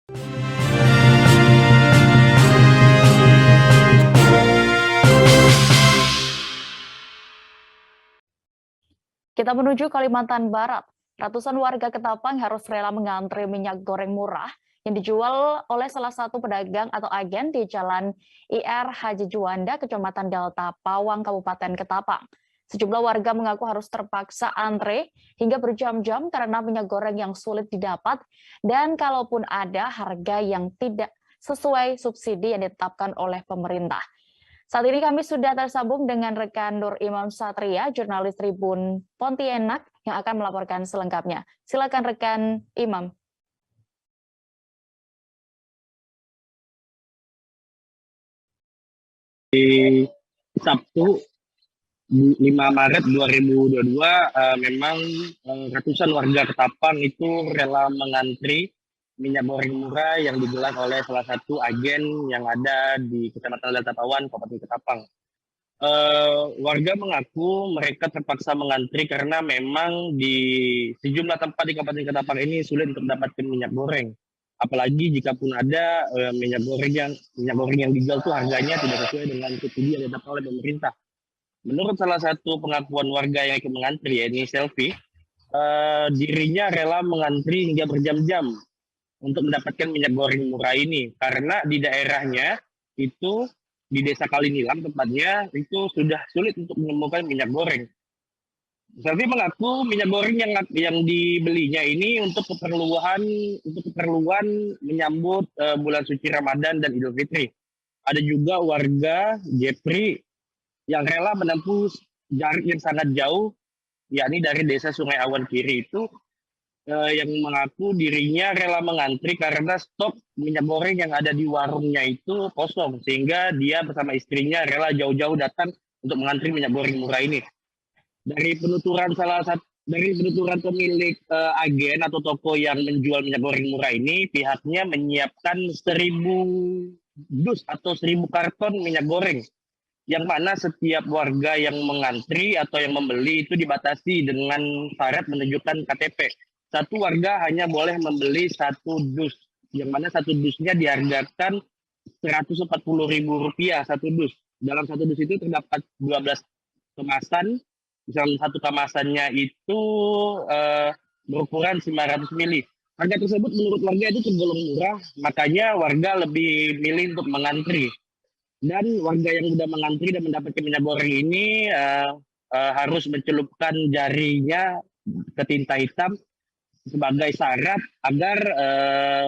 Kita menuju Kalimantan Barat. Ratusan warga Ketapang harus rela mengantri minyak goreng murah yang dijual oleh salah satu pedagang atau agen di Jalan IR Haji Juanda, Kecamatan Delta Pawang, Kabupaten Ketapang. Sejumlah warga mengaku harus terpaksa antre hingga berjam-jam karena minyak goreng yang sulit didapat dan kalaupun ada harga yang tidak sesuai subsidi yang ditetapkan oleh pemerintah. Saat ini kami sudah tersambung dengan rekan Nur Imam Satria, jurnalis Tribun Pontianak, yang akan melaporkan selengkapnya. Silakan rekan Imam. Di Sabtu 5 Maret 2022 memang ratusan warga Ketapang itu rela mengantri minyak goreng murah yang digelar oleh salah satu agen yang ada di Kecamatan Delta Pawan, Kabupaten Ketapang. Warga mengaku mereka terpaksa mengantri karena memang di sejumlah tempat di Kabupaten Ketapang ini sulit untuk mendapatkan minyak goreng. Apalagi jika pun ada minyak goreng yang dijual itu harganya tidak sesuai dengan subsidi yang ditetapkan oleh pemerintah. Menurut salah satu pengakuan warga yang ikut mengantri, ini Selfie, dirinya rela mengantri hingga berjam-jam untuk mendapatkan minyak goreng murah ini karena di daerahnya itu di Desa Kalinilang tepatnya itu sudah sulit untuk menemukan minyak goreng. Selvi mengaku minyak goreng yang dibelinya ini untuk keperluan menyambut bulan suci Ramadan dan Idul Fitri. Ada juga warga Jepri yang rela menempuh jarak yang sangat jauh, yakni dari Desa Sungai Awan Kiri itu yang mengaku dirinya rela mengantri karena stok minyak goreng yang ada di warungnya itu kosong, sehingga dia bersama istrinya rela jauh-jauh datang untuk mengantri minyak goreng murah ini. Dari penuturan pemilik agen atau toko yang menjual minyak goreng murah ini, pihaknya menyiapkan 1.000 dus atau 1.000 karton minyak goreng, yang mana setiap warga yang mengantri atau yang membeli itu dibatasi dengan syarat menunjukkan KTP. Satu warga hanya boleh membeli satu dus, yang mana satu dusnya dihargakan Rp140.000 satu dus. Dalam satu dus itu terdapat 12 kemasan. Dalam satu kemasannya itu berukuran 500 mili. Harga tersebut menurut warga itu tergolong murah, makanya warga lebih milih untuk mengantri. Dan warga yang sudah mengantri dan mendapatkan minyak goreng ini harus mencelupkan jarinya ke tinta hitam sebagai syarat agar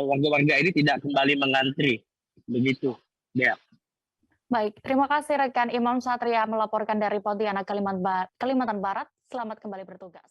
warga-warga ini tidak kembali mengantri. Begitu, Dea. Baik, terima kasih rekan Imam Satria melaporkan dari Pontianak, Kalimantan Barat. Selamat kembali bertugas.